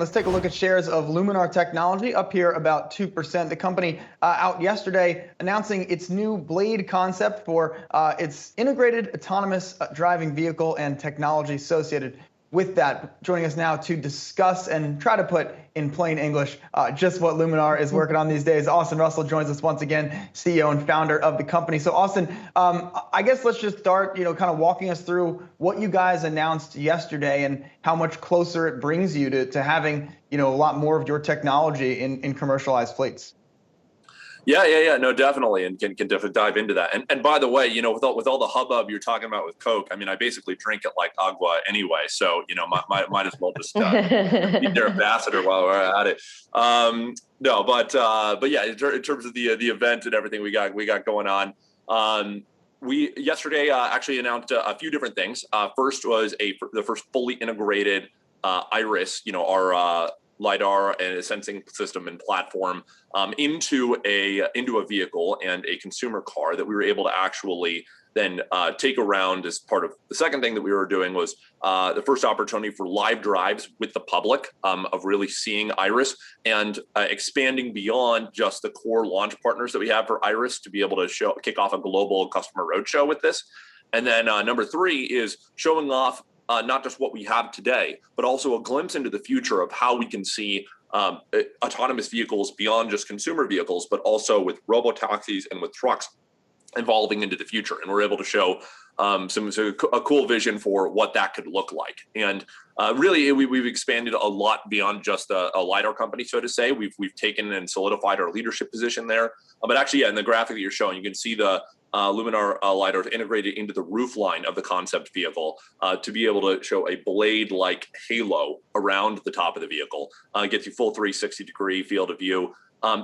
Let's take a look at shares of Luminar Technology, up here about 2%. The company out yesterday announcing its new Blade concept for its integrated autonomous driving vehicle and technology associated with that. Joining us now to discuss and try to put in plain English just what Luminar is working on these days. Austin Russell joins us once again, CEO and founder of the company. So Austin, I guess let's just start, kind of walking us through what you guys announced yesterday and how much closer it brings you to having, a lot more of your technology in commercialized fleets. Yeah, no, definitely, and can definitely dive into that. And by the way, with all the hubbub you're talking about with Coke, I mean, I basically drink it like agua anyway, so might as well just be their ambassador while we're at it. No, but yeah, in terms of the event and everything we got going on, we yesterday actually announced a few different things. First was the first fully integrated Iris, our LiDAR and a sensing system and platform into a vehicle and a consumer car that we were able to actually then take around. As part of the second thing that we were doing was the first opportunity for live drives with the public of really seeing Iris and expanding beyond just the core launch partners that we have for Iris to be able to kick off a global customer roadshow with this. And then number three is showing off not just what we have today, but also a glimpse into the future of how we can see autonomous vehicles beyond just consumer vehicles, but also with robo-taxis and with trucks evolving into the future. And we're able to show a cool vision for what that could look like. And really, we've expanded a lot beyond just a LiDAR company, so to say. We've taken and solidified our leadership position there. But actually, yeah, in the graphic that you're showing, you can see the Luminar LiDAR integrated into the roofline of the concept vehicle to be able to show a blade-like halo around the top of the vehicle. Gets you full 360-degree field of view.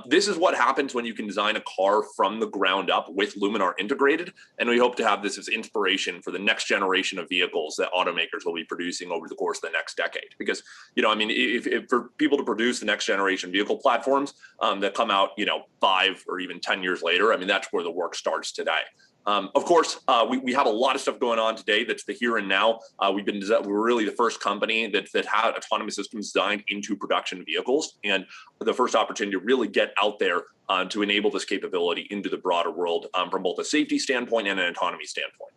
This is what happens when you can design a car from the ground up with Luminar integrated, and we hope to have this as inspiration for the next generation of vehicles that automakers will be producing over the course of the next decade. Because, if for people to produce the next generation vehicle platforms that come out, 5 or even 10 years later, I mean, that's where the work starts today. Of course, we have a lot of stuff going on today that's the here and now. We're really the first company that had autonomous systems designed into production vehicles, and the first opportunity to really get out there to enable this capability into the broader world from both a safety standpoint and an autonomy standpoint.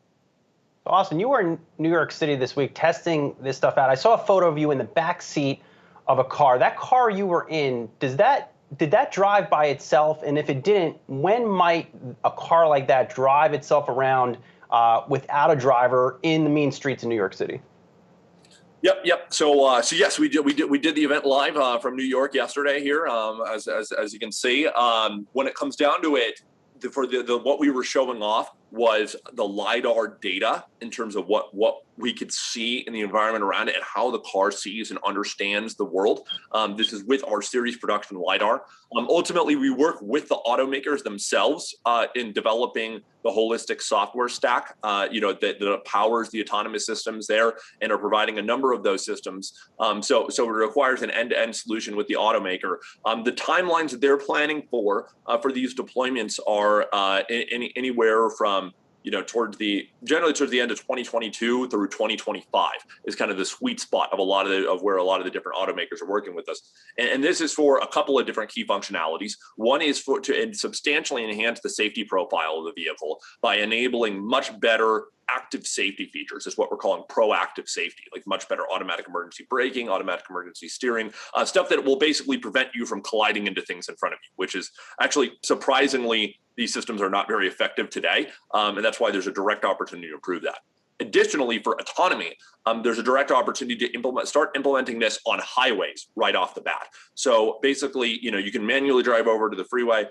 So Austin, you were in New York City this week testing this stuff out. I saw a photo of you in the back seat of a car. That car you were in, did that drive by itself? And if it didn't, when might a car like that drive itself around without a driver in the mean streets of New York City? Yep. So yes, we did the event live from New York yesterday here, as you can see. When it comes down to it, what we were showing off was the LiDAR data in terms of what we could see in the environment around it and how the car sees and understands the world. This is with our series production LiDAR. Ultimately, we work with the automakers themselves in developing the holistic software stack, that powers the autonomous systems there, and are providing a number of those systems. So it requires an end-to-end solution with the automaker. The timelines that they're planning for these deployments are anywhere from generally towards the end of 2022 through 2025 is kind of the sweet spot of where a lot of the different automakers are working with us. And this is for a couple of different key functionalities. One is to substantially enhance the safety profile of the vehicle by enabling much better active safety features. Is what we're calling proactive safety, like much better automatic emergency braking, automatic emergency steering, stuff that will basically prevent you from colliding into things in front of you, which is actually surprisingly, these systems are not very effective today. And that's why there's a direct opportunity to improve that. Additionally, for autonomy, there's a direct opportunity to start implementing this on highways right off the bat. So basically, you can manually drive over to the freeway,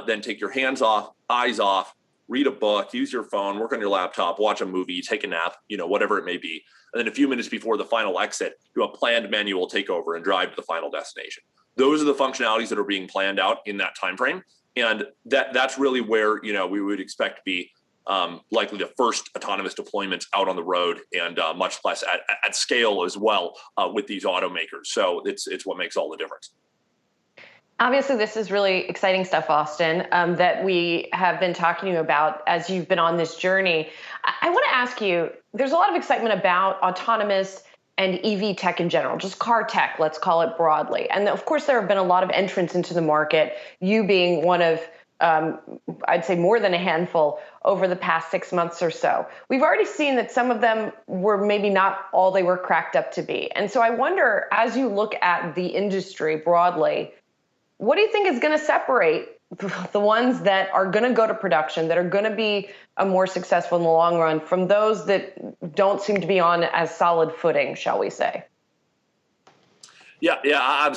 then take your hands off, eyes off, read a book, use your phone, work on your laptop, watch a movie, take a nap, whatever it may be. And then a few minutes before the final exit, do a planned manual takeover and drive to the final destination. Those are the functionalities that are being planned out in that time frame. And that's really where, we would expect to be likely the first autonomous deployments out on the road, and much less at scale as well with these automakers. So it's what makes all the difference. Obviously, this is really exciting stuff, Austin, that we have been talking to you about as you've been on this journey. I want to ask you, there's a lot of excitement about autonomous and EV tech in general, just car tech, let's call it broadly. And of course, there have been a lot of entrants into the market, you being one of, I'd say more than a handful over the past 6 months or so. We've already seen that some of them were maybe not all they were cracked up to be. And so I wonder, as you look at the industry broadly, what do you think is going to separate the ones that are going to go to production, that are going to be more successful in the long run, from those that don't seem to be on as solid footing, shall we say? Yeah,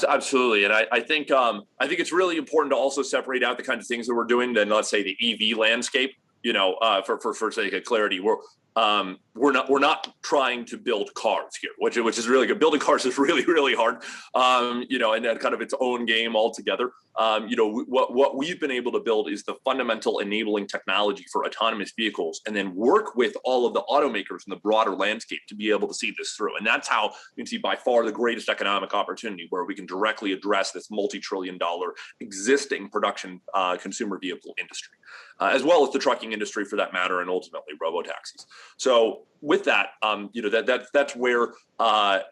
absolutely. And I think it's really important to also separate out the kinds of things that we're doing than, let's say, the EV landscape. For sake of clarity, we're not trying to build cars here, which is really good. Building cars is really, really hard, and then kind of its own game altogether. What we've been able to build is the fundamental enabling technology for autonomous vehicles, and then work with all of the automakers in the broader landscape to be able to see this through. And that's how you can see by far the greatest economic opportunity, where we can directly address this multi-trillion-dollar existing production consumer vehicle industry, as well as the trucking industry for that matter, and ultimately robo-taxis. So with that, that's where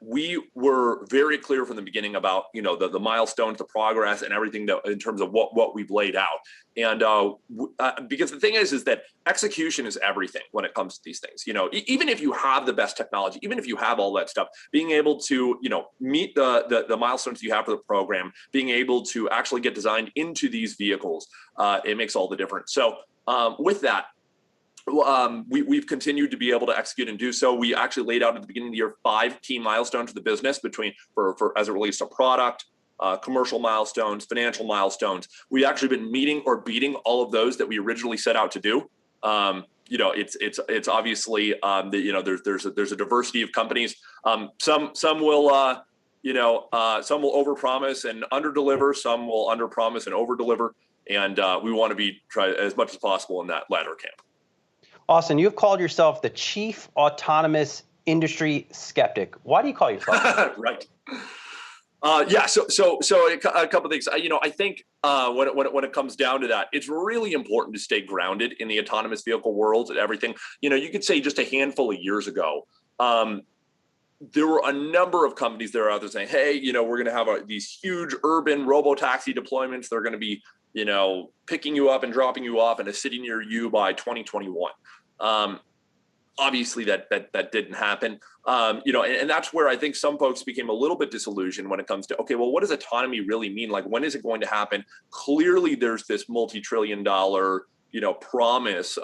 we were very clear from the beginning about, the milestones, the progress, and everything that in terms of what we've laid out. And because the thing is that execution is everything when it comes to these things. Even if you have the best technology, even if you have all that stuff, being able to, meet the milestones you have for the program, being able to actually get designed into these vehicles, it makes all the difference. So with that, we've continued to be able to execute and do so. We actually laid out at the beginning of the year 5 key milestones for the business for as it relates to product, commercial milestones, financial milestones. We've actually been meeting or beating all of those that we originally set out to do. It's obviously there's a diversity of companies. Some will overpromise and underdeliver. Some will underpromise and overdeliver. And we want to try as much as possible in that latter camp. Austin, you've called yourself the chief autonomous industry skeptic. Why do you call yourself that? Right. So a couple of things. I think when it comes down to that, it's really important to stay grounded in the autonomous vehicle world and everything. You could say just a handful of years ago, there were a number of companies that are out there saying, hey, we're going to have these huge urban robo-taxi deployments. They're going to be, picking you up and dropping you off in a city near you by 2021. Obviously that didn't happen. And that's where I think some folks became a little bit disillusioned when it comes to, okay, well, what does autonomy really mean? Like, when is it going to happen? Clearly there's this multi-trillion-dollar promise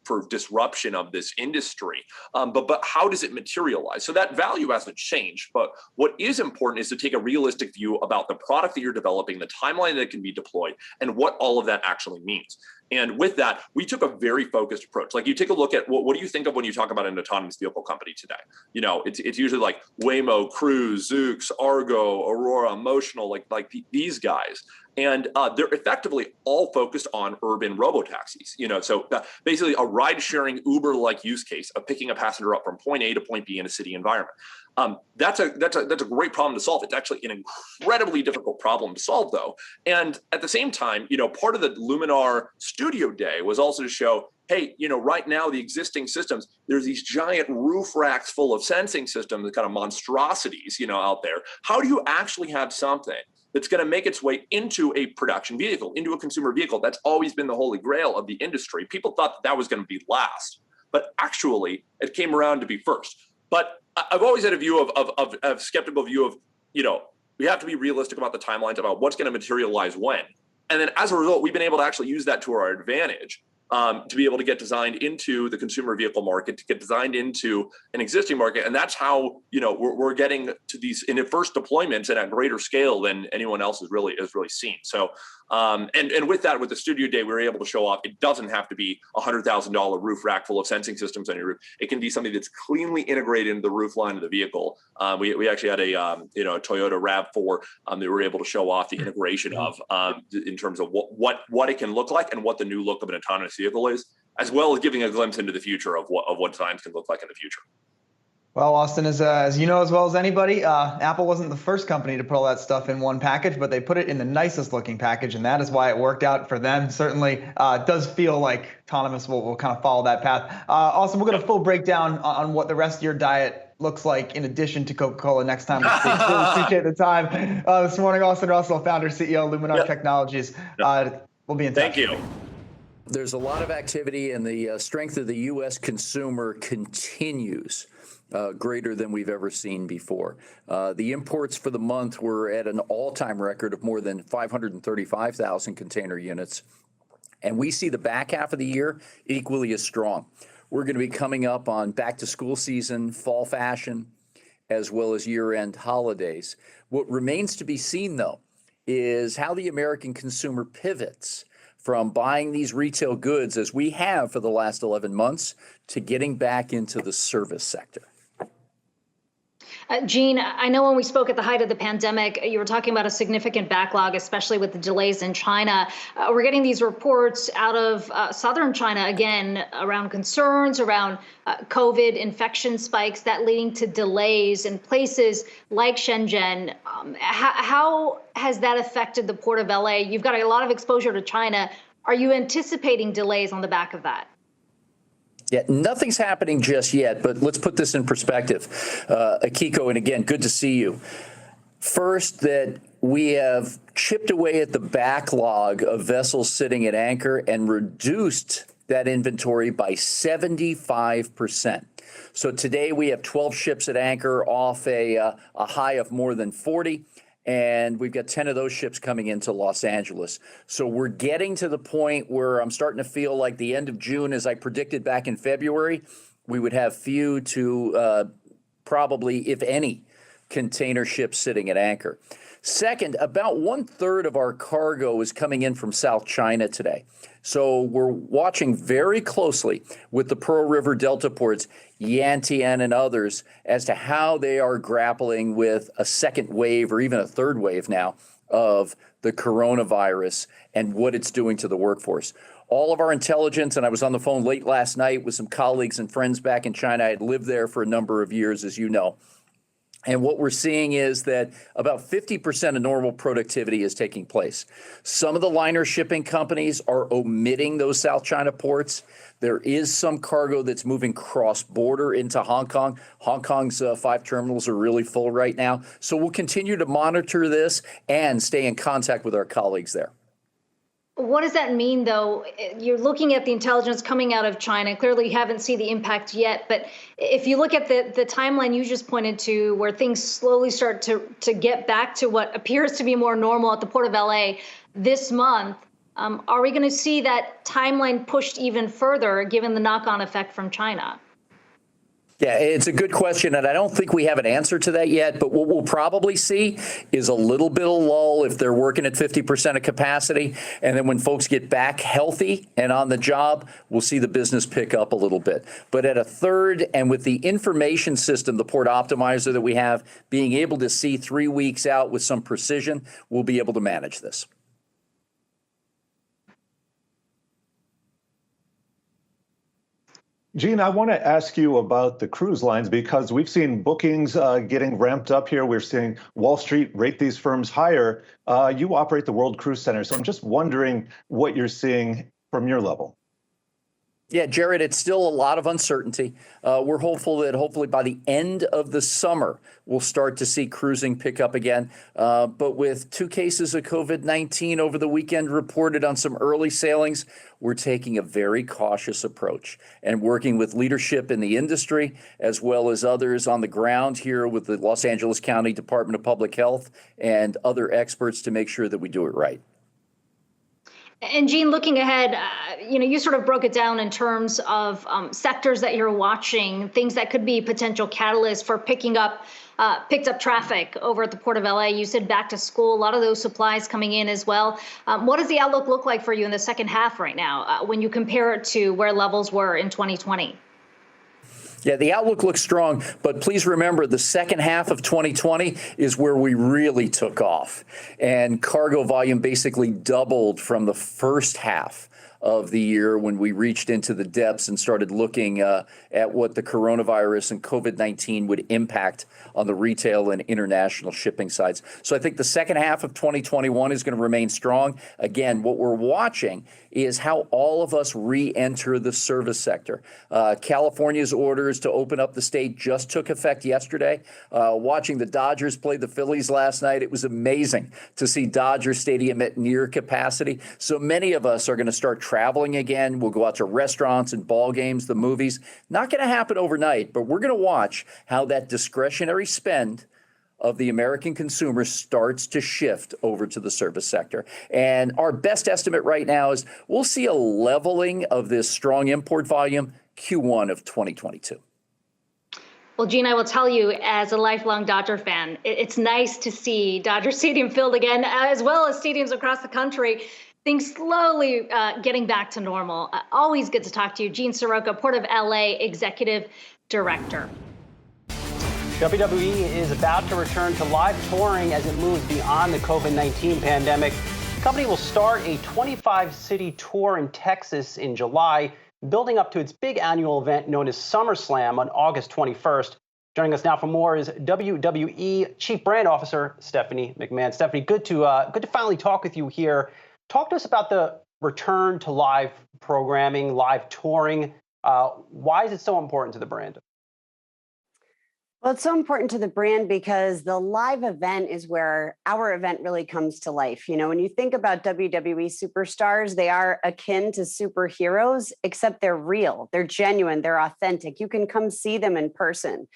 for disruption of this industry. But how does it materialize? So that value hasn't changed. But what is important is to take a realistic view about the product that you're developing, the timeline that can be deployed, and what all of that actually means. And with that, we took a very focused approach. Like, you take a look at what do you think of when you talk about an autonomous vehicle company today? It's usually like Waymo, Cruise, Zoox, Argo, Aurora, Motional, like these guys. And they're effectively all focused on urban robo-taxis. So basically a ride-sharing Uber-like use case of picking a passenger up from point A to point B in a city environment. That's a great problem to solve. It's actually an incredibly difficult problem to solve, though. And at the same time, part of the Luminar Studio Day was also to show, hey, right now the existing systems, there's these giant roof racks full of sensing systems, the kind of monstrosities, out there. How do you actually have something that's going to make its way into a production vehicle, into a consumer vehicle? That's always been the holy grail of the industry. People thought that was going to be last, but actually it came around to be first. But I've always had a view of skeptical view of, we have to be realistic about the timelines about what's going to materialize when. And then as a result, we've been able to actually use that to our advantage. To be able to get designed into the consumer vehicle market, to get designed into an existing market. And that's how, we're getting to these in the first deployments and at greater scale than anyone else has really seen. So, and with that, with the Studio Day, we were able to show off, it doesn't have to be a $100,000 roof rack full of sensing systems on your roof. It can be something that's cleanly integrated into the roof line of the vehicle. We actually had a Toyota RAV4 that we were able to show off the integration of in terms of what it can look like and what the new look of an autonomous vehicle is, as well as giving a glimpse into the future of what designs can look like in the future. Well, Austin, as you know as well as anybody, Apple wasn't the first company to put all that stuff in one package, but they put it in the nicest looking package, and that is why it worked out for them. Certainly does feel like autonomous will kind of follow that path. Austin, we'll get a full breakdown on what the rest of your diet looks like in addition to Coca-Cola next time we speak. Really appreciate the time this morning. Austin Russell, founder, CEO, Luminar Technologies. We'll be in touch. Thank you. There's a lot of activity, and the strength of the U.S. consumer continues greater than we've ever seen before. The imports for the month were at an all-time record of more than 535,000 container units, and we see the back half of the year equally as strong. We're going to be coming up on back-to-school season, fall fashion, as well as year-end holidays. What remains to be seen, though, is how the American consumer pivots from buying these retail goods, as we have for the last 11 months, to getting back into the service sector. Gene, I know when we spoke at the height of the pandemic, you were talking about a significant backlog, especially with the delays in China. We're getting these reports out of southern China, again, around concerns around COVID infection spikes, that leading to delays in places like Shenzhen. How has that affected the Port of LA? You've got a lot of exposure to China. Are you anticipating delays on the back of that? Yeah, nothing's happening just yet, but let's put this in perspective. Akiko, and again, good to see you. First, that we have chipped away at the backlog of vessels sitting at anchor and reduced that inventory by 75%. So today we have 12 ships at anchor off a high of more than 40. And we've got 10 of those ships coming into Los Angeles. So we're getting to the point where I'm starting to feel like the end of June, as I predicted back in February, we would have few to probably, if any, container ships sitting at anchor. Second, about 1/3 of our cargo is coming in from South China today. So we're watching very closely with the Pearl River Delta ports, Yantian and others, as to how they are grappling with a second wave or even a third wave now of the coronavirus and what it's doing to the workforce. All of our intelligence, and I was on the phone late last night with some colleagues and friends back in China. I had lived there for a number of years, as you know. And what we're seeing is that about 50% of normal productivity is taking place. Some of the liner shipping companies are omitting those South China ports. There is some cargo that's moving cross-border into Hong Kong. Hong Kong's 5 terminals are really full right now. So we'll continue to monitor this and stay in contact with our colleagues there. What does that mean, though? You're looking at the intelligence coming out of China. Clearly, you haven't seen the impact yet. But if you look at the timeline you just pointed to, where things slowly start to get back to what appears to be more normal at the Port of LA this month, are we going to see that timeline pushed even further, given the knock-on effect from China? Yeah, it's a good question, and I don't think we have an answer to that yet, but what we'll probably see is a little bit of lull if they're working at 50% of capacity, and then when folks get back healthy and on the job, we'll see the business pick up a little bit. But at 1/3, and with the information system, the Port Optimizer that we have, being able to see 3 weeks out with some precision, we'll be able to manage this. Gene, I want to ask you about the cruise lines, because we've seen bookings getting ramped up here. We're seeing Wall Street rate these firms higher. You operate the World Cruise Center, so I'm just wondering what you're seeing from your level. Yeah, Jared, it's still a lot of uncertainty. We're hopeful that hopefully by the end of the summer, we'll start to see cruising pick up again. But with 2 cases of COVID-19 over the weekend reported on some early sailings, we're taking a very cautious approach and working with leadership in the industry, as well as others on the ground here with the Los Angeles County Department of Public Health and other experts to make sure that we do it right. And Gene, looking ahead, you sort of broke it down in terms of sectors that you're watching, things that could be potential catalysts for picked up traffic over at the Port of LA. You said back to school, a lot of those supplies coming in as well. What does the outlook look like for you in the second half right now when you compare it to where levels were in 2020? Yeah, the outlook looks strong, but please remember the second half of 2020 is where we really took off, and cargo volume basically doubled from the first half of the year when we reached into the depths and started looking at what the coronavirus and COVID-19 would impact on the retail and international shipping sides. So I think the second half of 2021 is going to remain strong. Again, what we're watching is how all of us re-enter the service sector. California's orders to open up the state just took effect yesterday. Watching the Dodgers play the Phillies last night, it was amazing to see Dodger Stadium at near capacity. So many of us are going to start traveling again. We'll go out to restaurants and ball games, the movies. Not going to happen overnight, but we're going to watch how that discretionary spend of the American consumer starts to shift over to the service sector. And our best estimate right now is we'll see a leveling of this strong import volume Q1 of 2022. Well, Gene, I will tell you, as a lifelong Dodger fan, it's nice to see Dodger Stadium filled again, as well as stadiums across the country. Things slowly getting back to normal. Always good to talk to you. Gene Seroka, Port of LA Executive Director. WWE is about to return to live touring as it moves beyond the COVID-19 pandemic. The company will start a 25-city tour in Texas in July, building up to its big annual event known as SummerSlam on August 21st. Joining us now for more is WWE Chief Brand Officer Stephanie McMahon. Stephanie, good to finally talk with you here. Talk to us about the return to live programming, live touring. Why is it so important to the brand? Well, it's so important to the brand because the live event is where our event really comes to life. You know, when you think about WWE superstars, they are akin to superheroes, except they're real, they're genuine, they're authentic. You can come see them in person.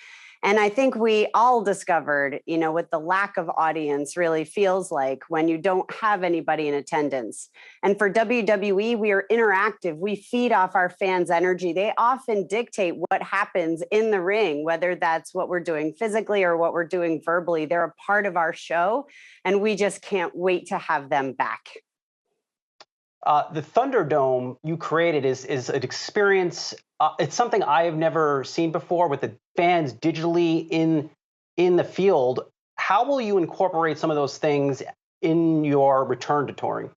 And I think we all discovered, you know, what the lack of audience really feels like when you don't have anybody in attendance. And for WWE, we are interactive. We feed off our fans' energy. They often dictate what happens in the ring, whether that's what we're doing physically or what we're doing verbally. They're a part of our show, and we just can't wait to have them back. The Thunderdome you created is an experience. It's something I have never seen before with the fans digitally in the field. How will you incorporate some of those things in your return to touring?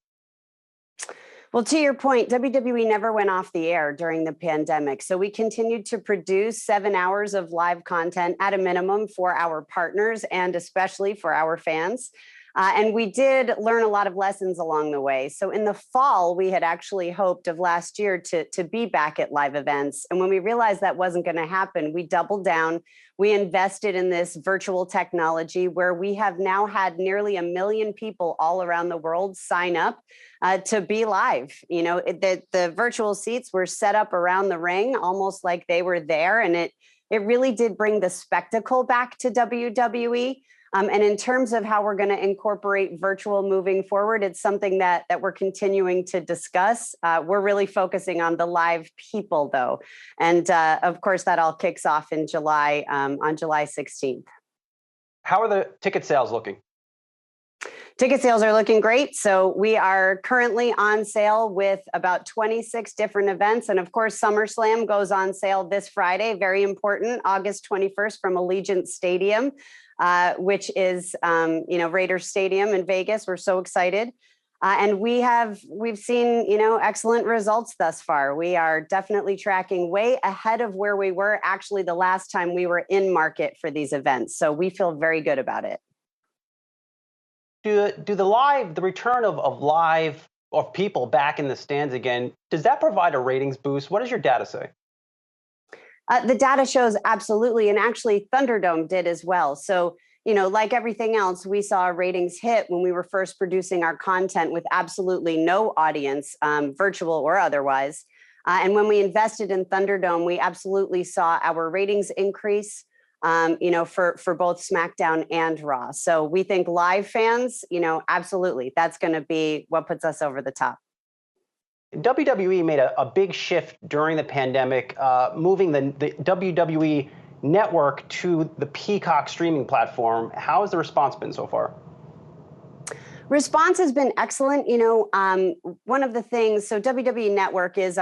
Well, to your point, WWE never went off the air during the pandemic. So we continued to produce 7 hours of live content at a minimum for our partners and especially for our fans. And we did learn a lot of lessons along the way. So in the fall, we had actually hoped of last year to be back at live events. And when we realized that wasn't going to happen, we doubled down. We invested in this virtual technology where we have now had nearly 1 million people all around the world sign up to be live. You know, the virtual seats were set up around the ring, almost like they were there. And it really did bring the spectacle back to WWE. And in terms of how we're going to incorporate virtual moving forward, it's something that we're continuing to discuss. We're really focusing on the live people, though. And of course, that all kicks off in July, on July 16th. How are the ticket sales looking? Ticket sales are looking great. So we are currently on sale with about 26 different events. And of course, SummerSlam goes on sale this Friday. Very important, August 21st from Allegiant Stadium. Which is, Raiders Stadium in Vegas. We're so excited. And we've seen, excellent results thus far. We are definitely tracking way ahead of where we were actually the last time we were in market for these events. So we feel very good about it. Do the return of people back in the stands again, does that provide a ratings boost? What does your data say? The data shows absolutely, and actually Thunderdome did as well. So, like everything else, we saw ratings hit when we were first producing our content with absolutely no audience, virtual or otherwise. And when we invested in Thunderdome, we absolutely saw our ratings increase, for both SmackDown and Raw. So we think live fans, absolutely, that's going to be what puts us over the top. WWE made a big shift during the pandemic, moving the WWE network to the Peacock streaming platform. How has the response been so far? Response has been excellent. One of the things, so WWE Network was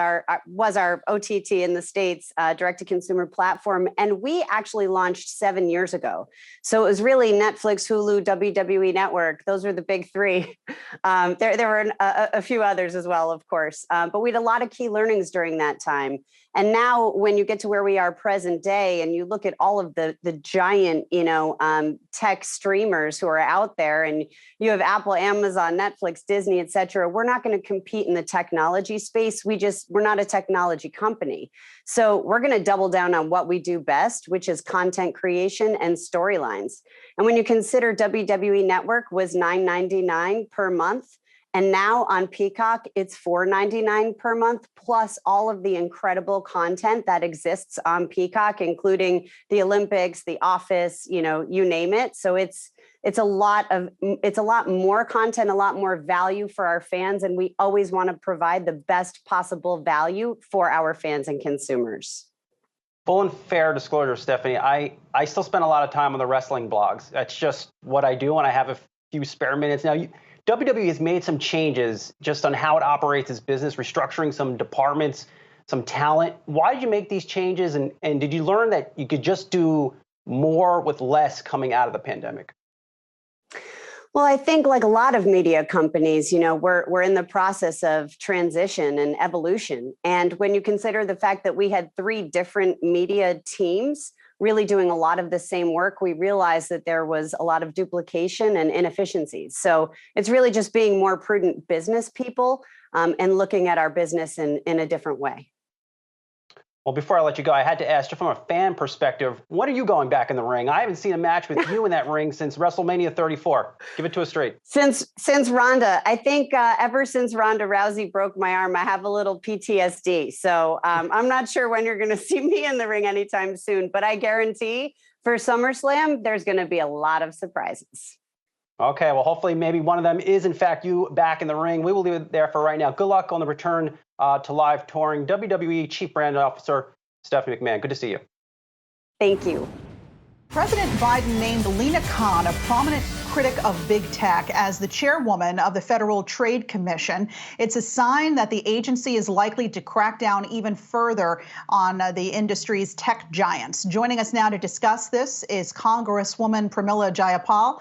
our OTT in the States, direct-to-consumer platform, and we actually launched 7 years ago. So it was really Netflix, Hulu, WWE Network. Those were the big three. There were a few others as well, of course, but we had a lot of key learnings during that time. And now when you get to where we are present day and you look at all of the giant, tech streamers who are out there, and you have Apple, Amazon, Netflix, Disney, et cetera, we're not going to compete in the technology space. We're not a technology company. So we're going to double down on what we do best, which is content creation and storylines. And when you consider WWE Network was $9.99 per month, and now on Peacock, it's $4.99 per month, plus all of the incredible content that exists on Peacock, including the Olympics, The Office, you name it. So it's a lot more content, a lot more value for our fans, and we always want to provide the best possible value for our fans and consumers. Full and fair disclosure, Stephanie, I still spend a lot of time on the wrestling blogs. That's just what I do when I have a few spare minutes. Now, WWE has made some changes just on how it operates its business, restructuring some departments, some talent. Why did you make these changes? And did you learn that you could just do more with less coming out of the pandemic? Well, I think like a lot of media companies, we're in the process of transition and evolution. And when you consider the fact that we had 3 different media teams really doing a lot of the same work, we realized that there was a lot of duplication and inefficiencies. So it's really just being more prudent business people and looking at our business in a different way. Well, before I let you go, I had to ask, just from a fan perspective, when are you going back in the ring? I haven't seen a match with you in that ring since WrestleMania 34. Give it to us straight. Since Ronda, I think ever since Ronda Rousey broke my arm, I have a little PTSD. So I'm not sure when you're going to see me in the ring anytime soon, but I guarantee for SummerSlam, there's going to be a lot of surprises. Okay, well, hopefully maybe one of them is, in fact, you back in the ring. We will leave it there for right now. Good luck on the return to live touring. WWE Chief Brand Officer, Stephanie McMahon. Good to see you. Thank you. President Biden named Lina Khan, a prominent critic of big tech, as the chairwoman of the Federal Trade Commission. It's a sign that the agency is likely to crack down even further on the industry's tech giants. Joining us now to discuss this is Congresswoman Pramila Jayapal.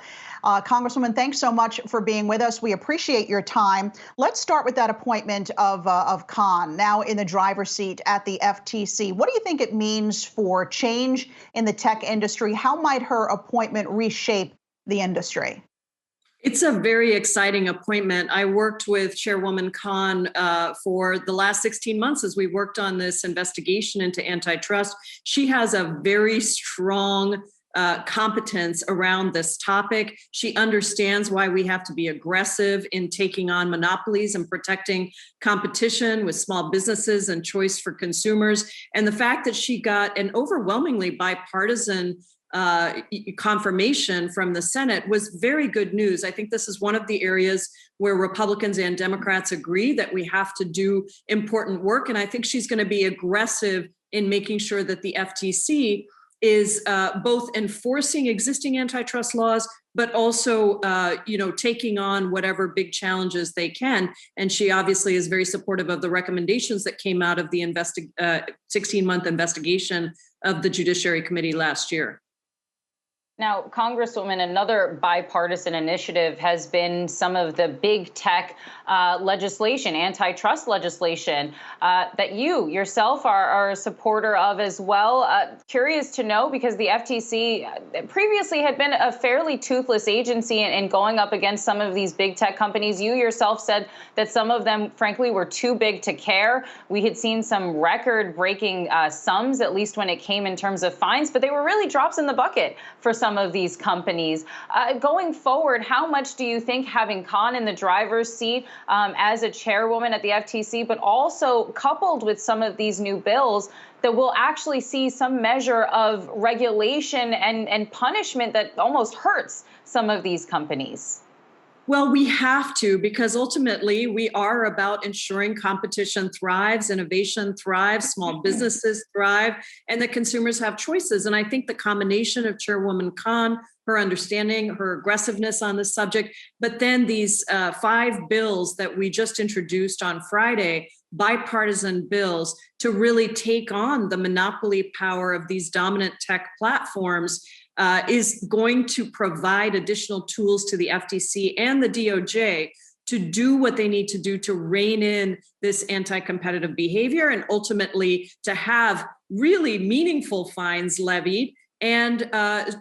Congresswoman, thanks so much for being with us. We appreciate your time. Let's start with that appointment of Khan, now in the driver's seat at the FTC. What do you think it means for change in the tech industry? How might her appointment reshape the industry? It's a very exciting appointment. I worked with Chairwoman Khan for the last 16 months as we worked on this investigation into antitrust. She has a very strong competence around this topic. She understands why we have to be aggressive in taking on monopolies and protecting competition with small businesses and choice for consumers. And the fact that she got an overwhelmingly bipartisan confirmation from the Senate was very good news. I think this is one of the areas where Republicans and Democrats agree that we have to do important work. And I think she's going to be aggressive in making sure that the FTC is both enforcing existing antitrust laws, but also, taking on whatever big challenges they can. And she obviously is very supportive of the recommendations that came out of the 16-month investigation of the Judiciary Committee last year. Now, Congresswoman, another bipartisan initiative has been some of the big tech legislation, antitrust legislation, that you yourself are a supporter of as well. Curious to know, because the FTC previously had been a fairly toothless agency in going up against some of these big tech companies. You yourself said that some of them, frankly, were too big to care. We had seen some record-breaking sums, at least when it came in terms of fines, but they were really drops in the bucket for some of these companies. Going forward, how much do you think having Khan in the driver's seat as a chairwoman at the FTC, but also coupled with some of these new bills, that we'll actually see some measure of regulation and punishment that almost hurts some of these companies? Well, we have to, because ultimately we are about ensuring competition thrives, innovation thrives, small businesses thrive, and that consumers have choices. And I think the combination of Chairwoman Khan, her understanding, her aggressiveness on the subject, but then these 5 bills that we just introduced on Friday, bipartisan bills to really take on the monopoly power of these dominant tech platforms, is going to provide additional tools to the FTC and the DOJ to do what they need to do to rein in this anti-competitive behavior and ultimately to have really meaningful fines levied and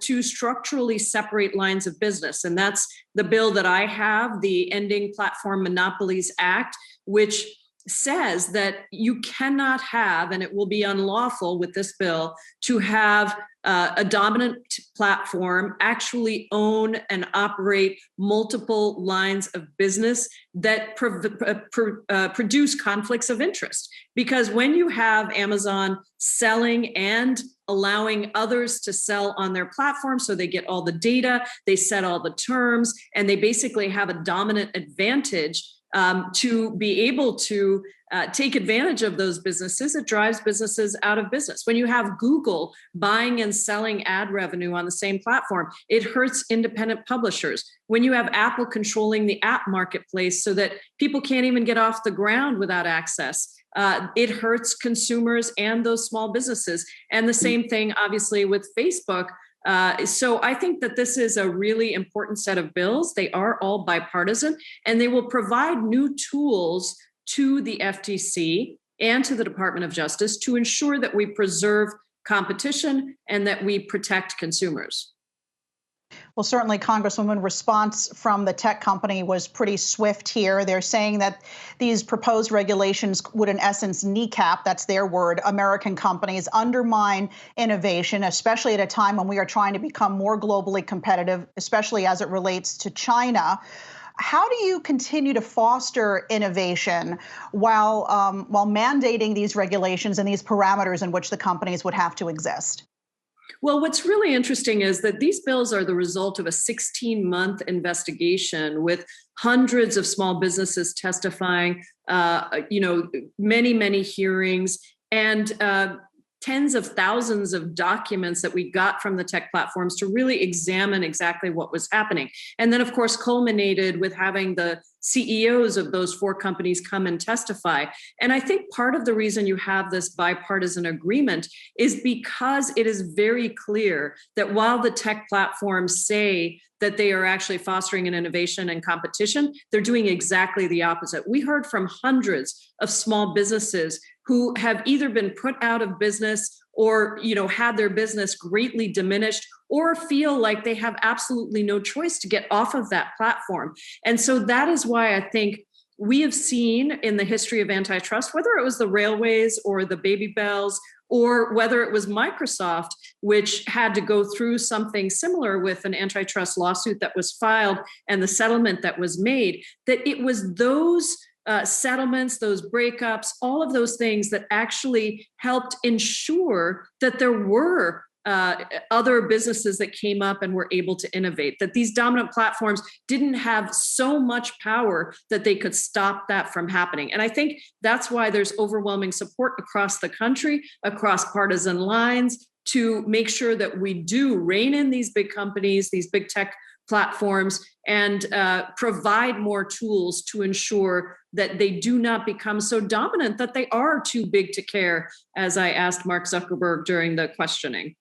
to structurally separate lines of business. And that's the bill that I have, the Ending Platform Monopolies Act, which says that you cannot have, and it will be unlawful with this bill, to have a dominant platform actually own and operate multiple lines of business that produce conflicts of interest. Because when you have Amazon selling and allowing others to sell on their platform, so they get all the data, they set all the terms, and they basically have a dominant advantage to be able to take advantage of those businesses, it drives businesses out of business. When you have Google buying and selling ad revenue on the same platform, it hurts independent publishers. When you have Apple controlling the app marketplace so that people can't even get off the ground without access, it hurts consumers and those small businesses. And the same thing, obviously, with Facebook. So I think that this is a really important set of bills. They are all bipartisan, and they will provide new tools to the FTC and to the Department of Justice to ensure that we preserve competition and that we protect consumers. Well, certainly, Congresswoman, response from the tech company was pretty swift here. They're saying that these proposed regulations would, in essence, kneecap, that's their word, American companies, undermine innovation, especially at a time when we are trying to become more globally competitive, especially as it relates to China. How do you continue to foster innovation while mandating these regulations and these parameters in which the companies would have to exist? Well, what's really interesting is that these bills are the result of a 16-month investigation with hundreds of small businesses testifying, many, many hearings, and tens of thousands of documents that we got from the tech platforms to really examine exactly what was happening. And then, of course, culminated with having the CEOs of those 4 companies come and testify. And I think part of the reason you have this bipartisan agreement is because it is very clear that while the tech platforms say that they are actually fostering an innovation and competition, they're doing exactly the opposite. We heard from hundreds of small businesses who have either been put out of business or, had their business greatly diminished or feel like they have absolutely no choice to get off of that platform. And so that is why I think we have seen in the history of antitrust, whether it was the railways or the Baby Bells, or whether it was Microsoft, which had to go through something similar with an antitrust lawsuit that was filed and the settlement that was made, that it was those settlements, those breakups, all of those things that actually helped ensure that there were other businesses that came up and were able to innovate, that these dominant platforms didn't have so much power that they could stop that from happening. And I think that's why there's overwhelming support across the country, across partisan lines, to make sure that we do rein in these big companies, these big tech platforms, and provide more tools to ensure that they do not become so dominant that they are too big to care, as I asked Mark Zuckerberg during the questioning.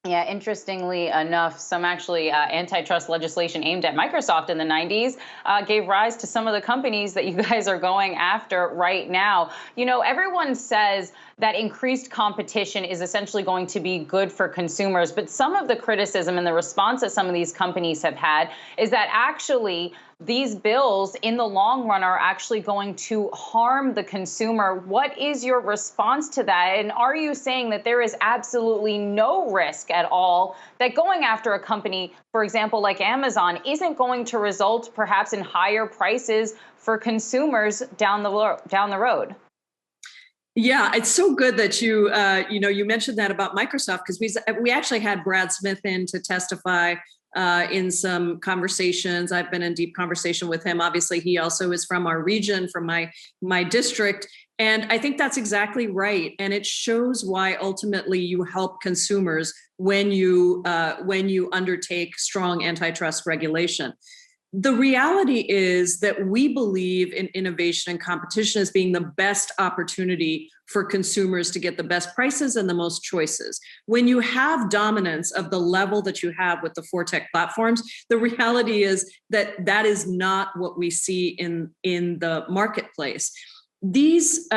Yeah, interestingly enough, some actually antitrust legislation aimed at Microsoft in the 90s gave rise to some of the companies that you guys are going after right now. Everyone says that increased competition is essentially going to be good for consumers. But some of the criticism and the response that some of these companies have had is that actually these bills in the long run are actually going to harm the consumer. What is your response to that? And are you saying that there is absolutely no risk at all that going after a company, for example, like Amazon, isn't going to result perhaps in higher prices for consumers down the road? Yeah, it's so good that you mentioned that about Microsoft, because we actually had Brad Smith in to testify in some conversations. I've been in deep conversation with him. Obviously, he also is from our region, from my district. And I think that's exactly right. And it shows why ultimately you help consumers when you undertake strong antitrust regulation. The reality is that we believe in innovation and competition as being the best opportunity for consumers to get the best prices and the most choices. When you have dominance of the level that you have with the 4 tech platforms, the reality is that that is not what we see in the marketplace. These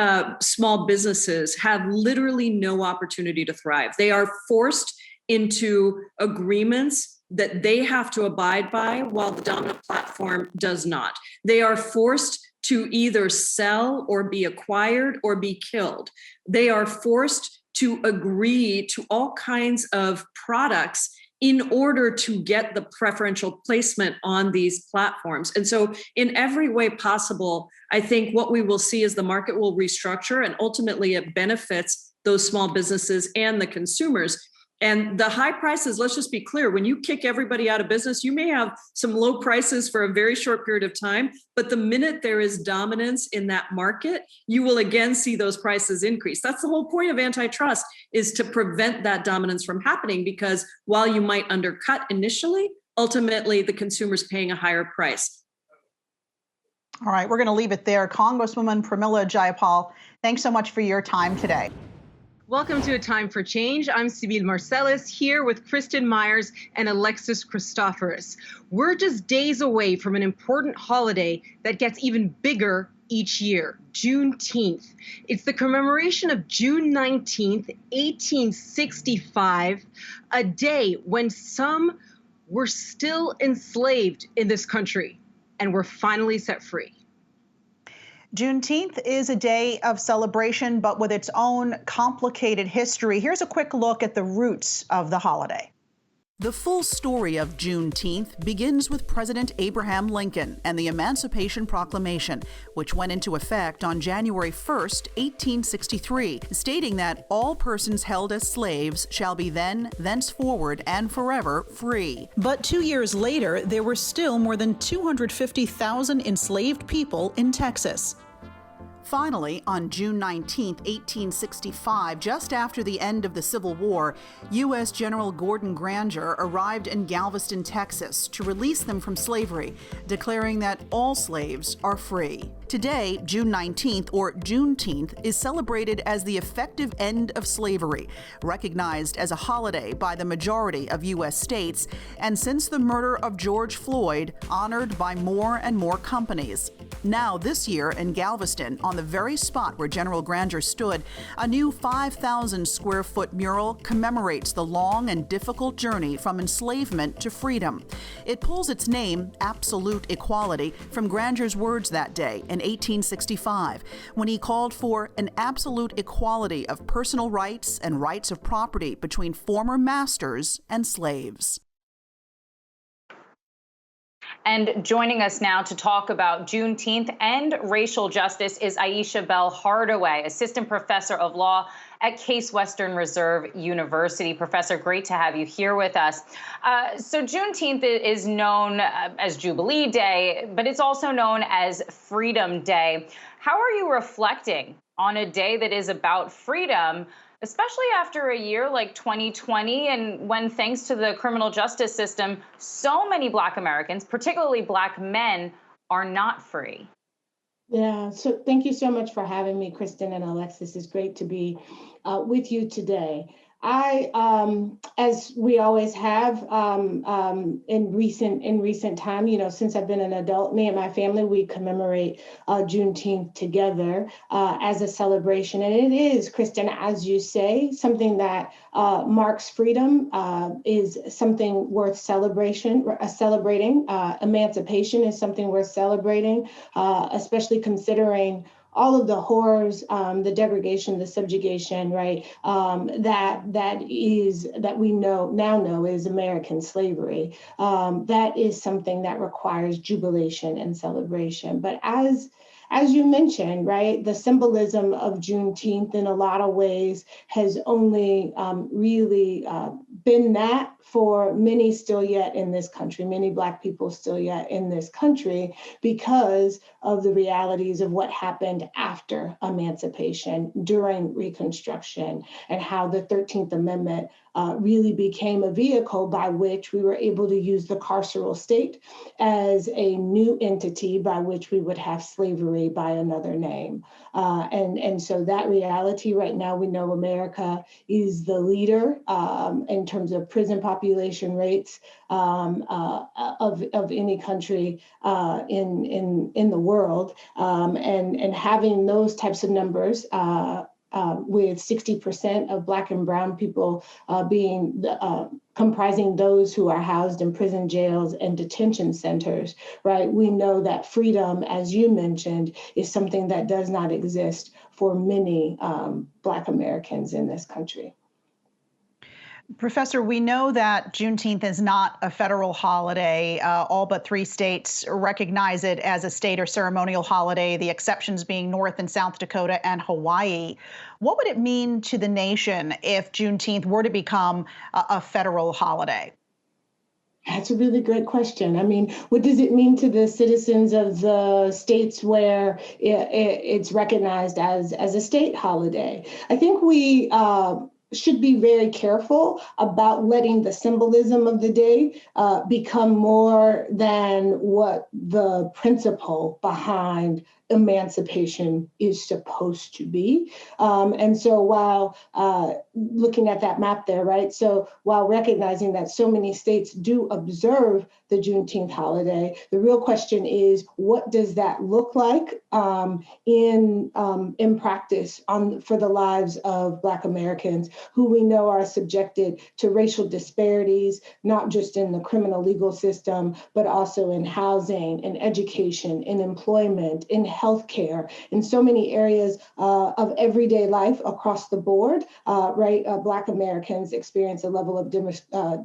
small businesses have literally no opportunity to thrive. They are forced into agreements that they have to abide by while the dominant platform does not. They are forced to either sell or be acquired or be killed. They are forced to agree to all kinds of products in order to get the preferential placement on these platforms. And so in every way possible, I think what we will see is the market will restructure, and ultimately it benefits those small businesses and the consumers. And the high prices, let's just be clear, when you kick everybody out of business, you may have some low prices for a very short period of time, but the minute there is dominance in that market, you will again see those prices increase. That's the whole point of antitrust, is to prevent that dominance from happening, because while you might undercut initially, ultimately the consumer's paying a higher price. All right, we're going to leave it there. Congresswoman Pramila Jayapal, thanks so much for your time today. Welcome to A Time for Change. I'm Sibyl Marcellus here with Kristin Myers and Alexis Christoforous. We're just days away from an important holiday that gets even bigger each year, Juneteenth. It's the commemoration of June 19th, 1865, a day when some were still enslaved in this country and were finally set free. Juneteenth is a day of celebration, but with its own complicated history. Here's a quick look at the roots of the holiday. The full story of Juneteenth begins with President Abraham Lincoln and the Emancipation Proclamation, which went into effect on January 1st, 1863, stating that all persons held as slaves shall be then, thenceforward, and forever free. But 2 years later, there were still more than 250,000 enslaved people in Texas. Finally, on June 19, 1865, just after the end of the Civil War, U.S. General Gordon Granger arrived in Galveston, Texas, to release them from slavery, declaring that all slaves are free. Today, June 19th, or Juneteenth, is celebrated as the effective end of slavery, recognized as a holiday by the majority of U.S. states, and since the murder of George Floyd, honored by more and more companies. Now, this year in Galveston, on the very spot where General Granger stood, a new 5,000 square foot mural commemorates the long and difficult journey from enslavement to freedom. It pulls its name, Absolute Equality, from Granger's words that day in 1865, when he called for an absolute equality of personal rights and rights of property between former masters and slaves. And joining us now to talk about Juneteenth and racial justice is Ayesha Bell Hardaway, Assistant Professor of Law at Case Western Reserve University. Professor, great to have you here with us. So Juneteenth is known as Jubilee Day, but it's also known as Freedom Day. How are you reflecting on a day that is about freedom, especially after a year like 2020, and when, thanks to the criminal justice system, so many Black Americans, particularly Black men, are not free? Yeah, so thank you so much for having me, Kristin and Alexis. It's great to be with you today. I, as we always have in recent time, since I've been an adult, me and my family, we commemorate Juneteenth together as a celebration. And it is, Kristin, as you say, something that marks freedom, is something worth celebrating. Emancipation is something worth celebrating, especially considering all of the horrors, the degradation, the subjugation, right? That we now know is American slavery. That is something that requires jubilation and celebration. But as you mentioned, right, the symbolism of Juneteenth in a lot of ways has only really been that for many still yet in this country, many Black people still yet in this country, because of the realities of what happened after emancipation, during Reconstruction, and how the 13th Amendment really became a vehicle by which we were able to use the carceral state as a new entity by which we would have slavery by another name. And so that reality right now, we know America is the leader in terms of prison population rates of any country in the world. And having those types of numbers with 60% of Black and Brown people being comprising those who are housed in prison, jails, and detention centers, right? We know that freedom, as you mentioned, is something that does not exist for many Black Americans in this country. Professor, we know that Juneteenth is not a federal holiday. All but 3 states recognize it as a state or ceremonial holiday, the exceptions being North and South Dakota and Hawaii. What would it mean to the nation if Juneteenth were to become a federal holiday? That's a really great question. I mean, what does it mean to the citizens of the states where it's recognized as a state holiday? I think we should be very careful about letting the symbolism of the day become more than what the principle behind emancipation is supposed to be. And so while looking at that map there, right? So while recognizing that so many states do observe the Juneteenth holiday, the real question is, what does that look like in practice for the lives of Black Americans who we know are subjected to racial disparities, not just in the criminal legal system, but also in housing, in education, in employment, in healthcare, in so many areas of everyday life across the board, right? Black Americans experience a level of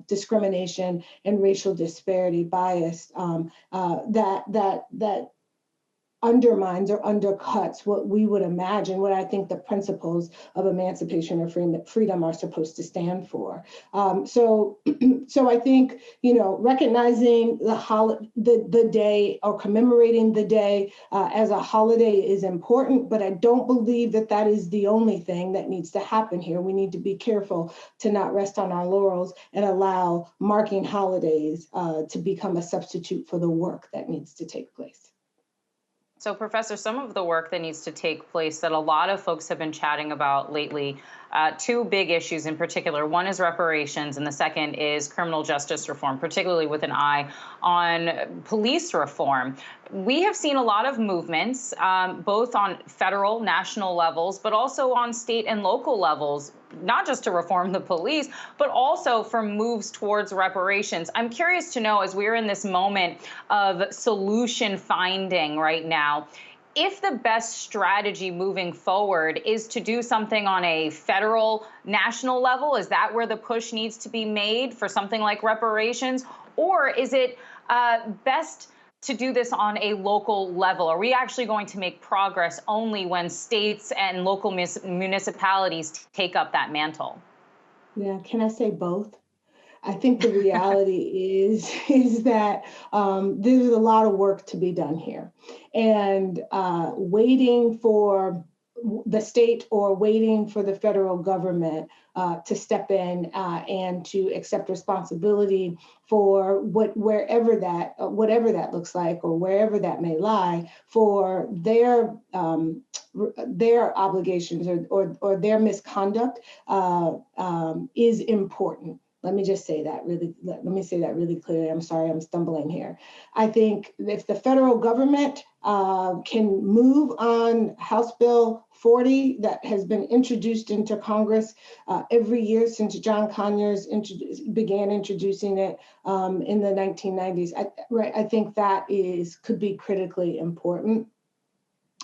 discrimination and racial disparity bias that undermines or undercuts what we would imagine, what I think the principles of emancipation or freedom are supposed to stand for. So I think, recognizing the day or commemorating the day as a holiday is important, but I don't believe that that is the only thing that needs to happen here. We need to be careful to not rest on our laurels and allow marking holidays to become a substitute for the work that needs to take place. So, Professor, some of the work that needs to take place that a lot of folks have been chatting about lately, 2 big issues in particular. One is reparations, and the second is criminal justice reform, particularly with an eye on police reform. We have seen a lot of movements, both on federal, national levels, but also on state and local levels, not just to reform the police, but also for moves towards reparations. I'm curious to know, as we're in this moment of solution finding right now, if the best strategy moving forward is to do something on a federal, national level, is that where the push needs to be made for something like reparations? Or is it best to do this on a local level? Are we actually going to make progress only when states and local municipalities take up that mantle? Yeah, can I say both? I think the reality is that there's a lot of work to be done here. And waiting for the state or waiting for the federal government to step in and to accept responsibility for whatever that looks like or wherever that may lie for their obligations or their misconduct is important. Let me say that really clearly. I'm sorry, I'm stumbling here. I think if the federal government can move on House Bill 40 that has been introduced into Congress every year since John Conyers began introducing it in the 1990s, I think that could be critically important.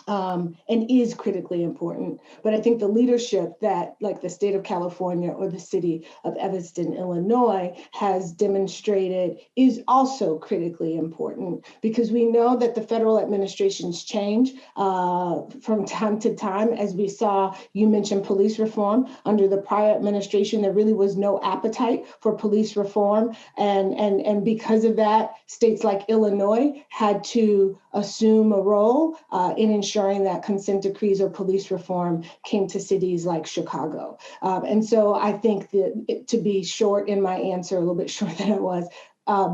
and is critically important. But I think the leadership that, like the state of California or the city of Evanston, Illinois, has demonstrated is also critically important, because we know that the federal administrations change from time to time. As we saw, you mentioned police reform. Under the prior administration, there really was no appetite for police reform. And because of that, states like Illinois had to assume a role in ensuring that consent decrees or police reform came to cities like Chicago. And so I think that, to be short in my answer, a little bit shorter than it was,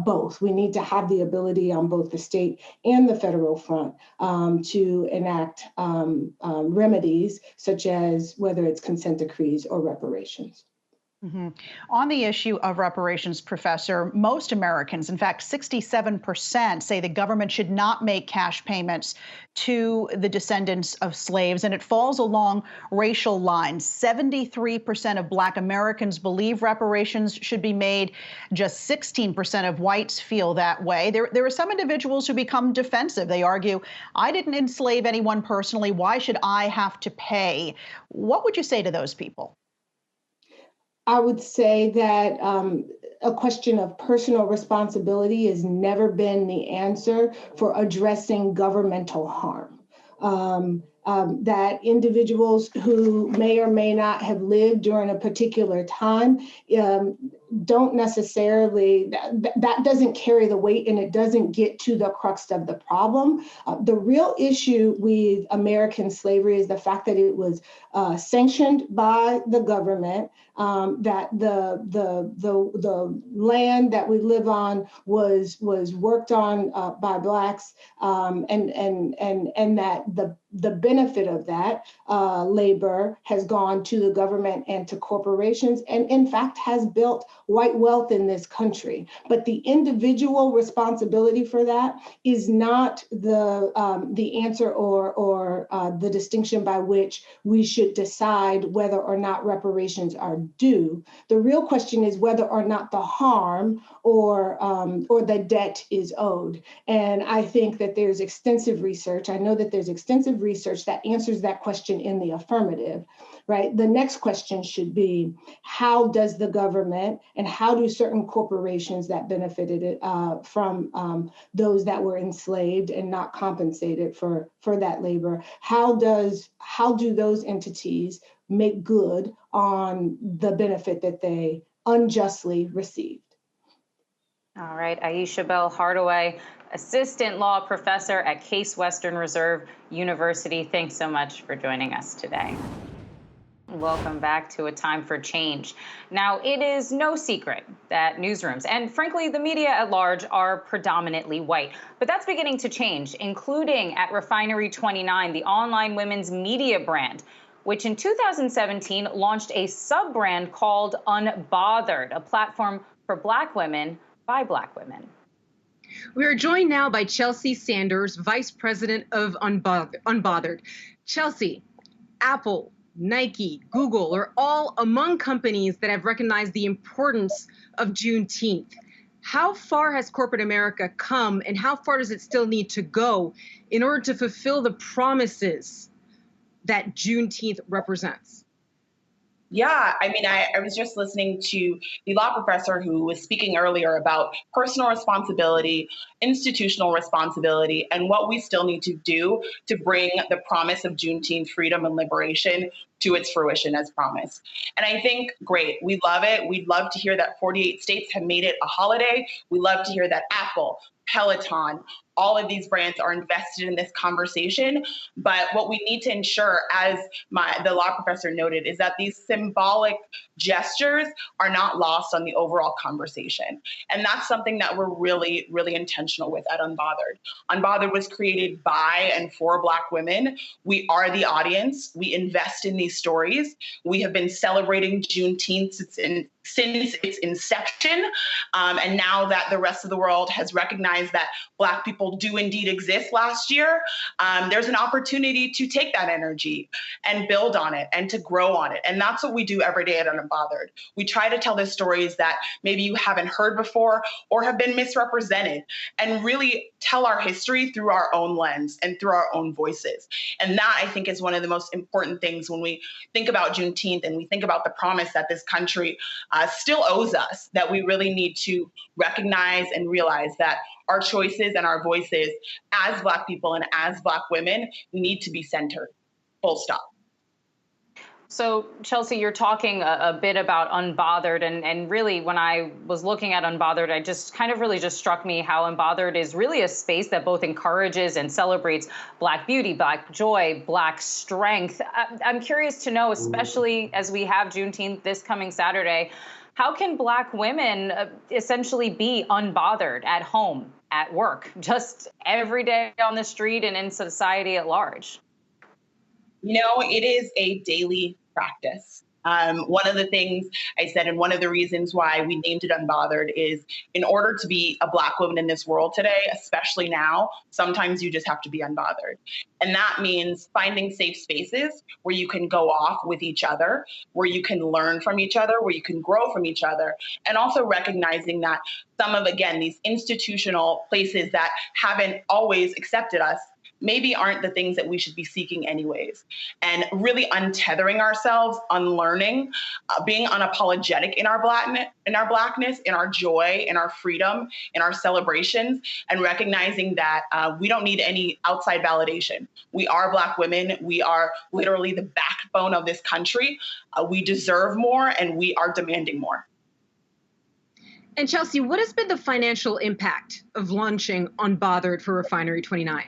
both. We need to have the ability on both the state and the federal front to enact remedies, such as whether it's consent decrees or reparations. Mm-hmm. On the issue of reparations, Professor, most Americans, in fact, 67%, say the government should not make cash payments to the descendants of slaves, and it falls along racial lines. 73% of Black Americans believe reparations should be made. Just 16% of whites feel that way. There are some individuals who become defensive. They argue, I didn't enslave anyone personally. Why should I have to pay? What would you say to those people? I would say that a question of personal responsibility has never been the answer for addressing governmental harm. That individuals who may or may not have lived during a particular time don't necessarily, that doesn't carry the weight, and it doesn't get to the crux of the problem. The real issue with American slavery is the fact that it was sanctioned by the government, that the land that we live on was worked on by Blacks, and that the benefit of that labor has gone to the government and to corporations, and in fact has built white wealth in this country. But the individual responsibility for that is not the answer or the distinction by which we should decide whether or not reparations are due. The real question is whether or not the harm or the debt is owed. And I think that there's extensive research. I know that there's extensive research that answers that question in the affirmative, right? The next question should be, how does the government and how do certain corporations that benefited from those that were enslaved and not compensated for that labor, how do those entities make good on the benefit that they unjustly received? All right, Ayesha Bell Hardaway, Assistant Law Professor at Case Western Reserve University. Thanks so much for joining us today. Welcome back to A Time for Change. Now, it is no secret that newsrooms and, frankly, the media at large are predominantly white. But that's beginning to change, including at Refinery 29, the online women's media brand, which in 2017 launched a sub-brand called Unbothered, a platform for Black women by Black women. We are joined now by Chelsea Sanders, Vice President of Unbothered. Chelsea, Apple, Nike, Google are all among companies that have recognized the importance of Juneteenth. How far has corporate America come, and how far does it still need to go in order to fulfill the promises that Juneteenth represents? Yeah, I mean, I was just listening to the law professor who was speaking earlier about personal responsibility, institutional responsibility, and what we still need to do to bring the promise of Juneteenth freedom and liberation to its fruition as promised. And I think, great, we love it. We'd love to hear that 48 states have made it a holiday. We love to hear that Apple, Peloton, all of these brands are invested in this conversation. But what we need to ensure, as the law professor noted, is that these symbolic gestures are not lost on the overall conversation. And that's something that we're really, really intentional with at Unbothered. Unbothered was created by and for Black women. We are the audience. We invest in these stories. We have been celebrating Juneteenth since its inception. And now that the rest of the world has recognized that Black people people do indeed exist last year, there's an opportunity to take that energy and build on it and to grow on it. And that's what we do every day at Unbothered. We try to tell the stories that maybe you haven't heard before or have been misrepresented, and really tell our history through our own lens and through our own voices. And that, I think, is one of the most important things when we think about Juneteenth and we think about the promise that this country still owes us, that we really need to recognize and realize that our choices and our voices as Black people and as Black women need to be centered, full stop. So, Chelsea, you're talking a bit about Unbothered, and really when I was looking at Unbothered, I just kind of really just struck me how Unbothered is really a space that both encourages and celebrates Black beauty, Black joy, Black strength. I'm curious to know, especially as we have Juneteenth this coming Saturday, how can Black women essentially be unbothered at home, at work, just every day on the street and in society at large? You know, it is a daily practice. One of the things I said, and one of the reasons why we named it Unbothered, is in order to be a Black woman in this world today, especially now, sometimes you just have to be unbothered. And that means finding safe spaces where you can go off with each other, where you can learn from each other, where you can grow from each other, and also recognizing that some of, again, these institutional places that haven't always accepted us maybe aren't the things that we should be seeking anyways. And really untethering ourselves, unlearning, being unapologetic in our blackness, in our joy, in our freedom, in our celebrations, and recognizing that we don't need any outside validation. We are Black women. We are literally the backbone of this country. We deserve more, and we are demanding more. And Chelsea, what has been the financial impact of launching Unbothered for Refinery 29?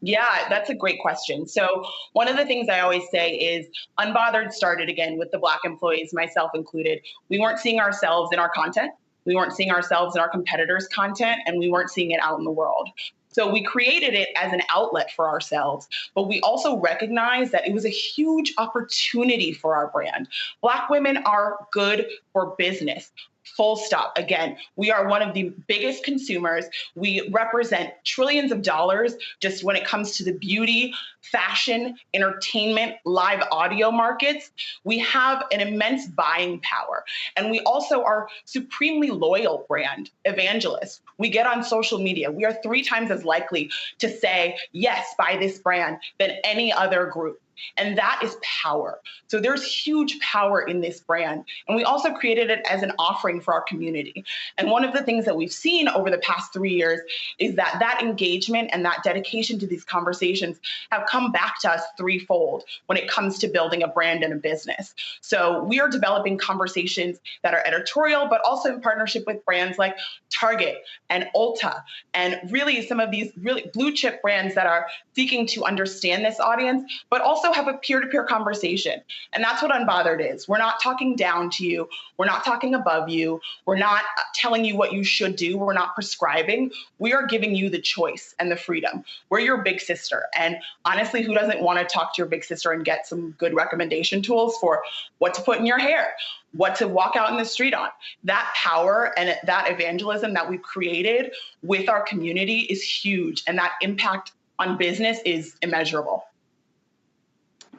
Yeah, that's a great question. So one of the things I always say is Unbothered started again with the Black employees, myself included. We weren't seeing ourselves in our content. We weren't seeing ourselves in our competitors' content, and we weren't seeing it out in the world. So we created it as an outlet for ourselves, but we also recognized that it was a huge opportunity for our brand. Black women are good for business. Full stop. Again, we are one of the biggest consumers. We represent trillions of dollars just when it comes to the beauty, fashion, entertainment, live audio markets. We have an immense buying power. And we also are supremely loyal brand evangelists. We get on social media. We are 3 times as likely to say, yes, buy this brand than any other group. And that is power. So there's huge power in this brand. And we also created it as an offering for our community. And one of the things that we've seen over the past 3 years is that that engagement and that dedication to these conversations have come back to us threefold when it comes to building a brand and a business. So we are developing conversations that are editorial, but also in partnership with brands like Target and Ulta, and really some of these really blue chip brands that are seeking to understand this audience, but also have a peer-to-peer conversation. And that's what Unbothered is. We're not talking down to you. We're not talking above you. We're not telling you what you should do. We're not prescribing. We are giving you the choice and the freedom. We're your big sister. And honestly, who doesn't want to talk to your big sister and get some good recommendation tools for what to put in your hair, what to walk out in the street on? That power and that evangelism that we've created with our community is huge. And that impact on business is immeasurable.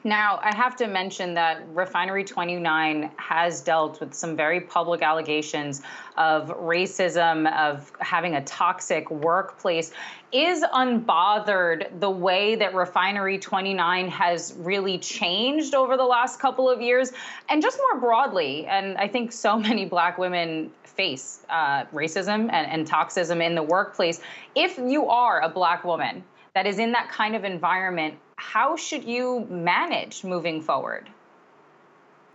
Now, I have to mention that Refinery 29 has dealt with some very public allegations of racism, of having a toxic workplace. Is Unbothered the way that Refinery 29 has really changed over the last couple of years? And just more broadly, and I think so many Black women face racism and toxism in the workplace. If you are a Black woman that is in that kind of environment, how should you manage moving forward?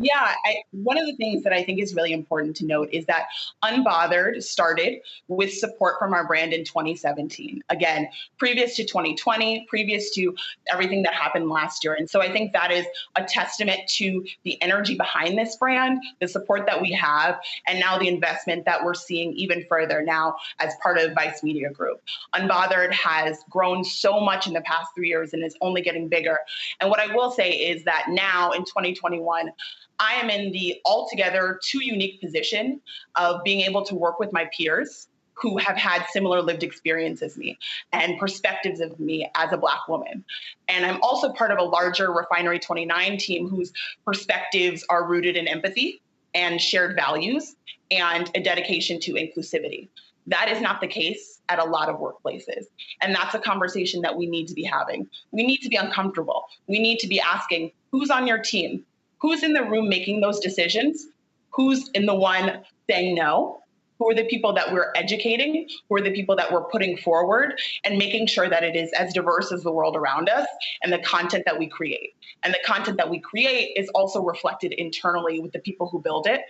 Yeah, one of the things that I think is really important to note is that Unbothered started with support from our brand in 2017. Again, previous to 2020, previous to everything that happened last year. And so I think that is a testament to the energy behind this brand, the support that we have, and now the investment that we're seeing even further now as part of Vice Media Group. Unbothered has grown so much in the past 3 years and is only getting bigger. And what I will say is that now in 2021, I am in the altogether too unique position of being able to work with my peers who have had similar lived experience as me and perspectives of me as a Black woman. And I'm also part of a larger Refinery 29 team whose perspectives are rooted in empathy and shared values and a dedication to inclusivity. That is not the case at a lot of workplaces. And that's a conversation that we need to be having. We need to be uncomfortable. We need to be asking, who's on your team? Who's in the room making those decisions? Who's in the one saying no? Who are the people that we're educating? Who are the people that we're putting forward and making sure that it is as diverse as the world around us and the content that we create. And the content that we create is also reflected internally with the people who build it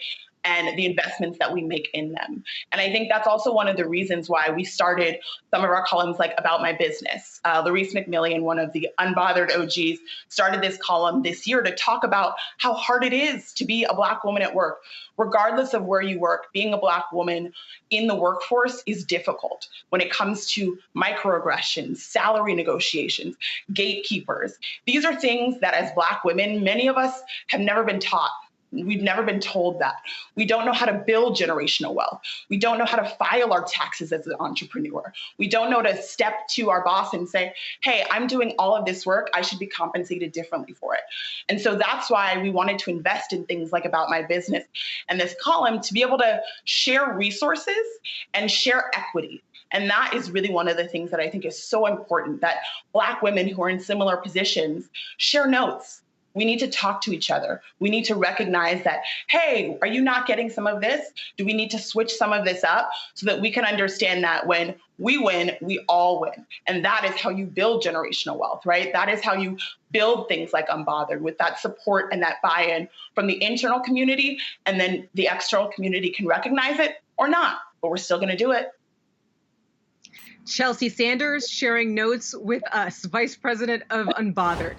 and the investments that we make in them. And I think that's also one of the reasons why we started some of our columns like About My Business. Larice McMillian, one of the Unbothered OGs, started this column this year to talk about how hard it is to be a Black woman at work. Regardless of where you work, being a Black woman in the workforce is difficult when it comes to microaggressions, salary negotiations, gatekeepers. These are things that as Black women, many of us have never been taught. We've never been told that. We don't know how to build generational wealth. We don't know how to file our taxes as an entrepreneur. We don't know to step to our boss and say, hey, I'm doing all of this work. I should be compensated differently for it. And so that's why we wanted to invest in things like About My Business and this column to be able to share resources and share equity. And that is really one of the things that I think is so important, that Black women who are in similar positions share notes. We need to talk to each other. We need to recognize that, hey, are you not getting some of this? Do we need to switch some of this up so that we can understand that when we win, we all win? And that is how you build generational wealth, right? That is how you build things like Unbothered, with that support and that buy-in from the internal community, and then the external community can recognize it or not, but we're still gonna do it. Chelsea Sanders sharing notes with us, Vice President of Unbothered.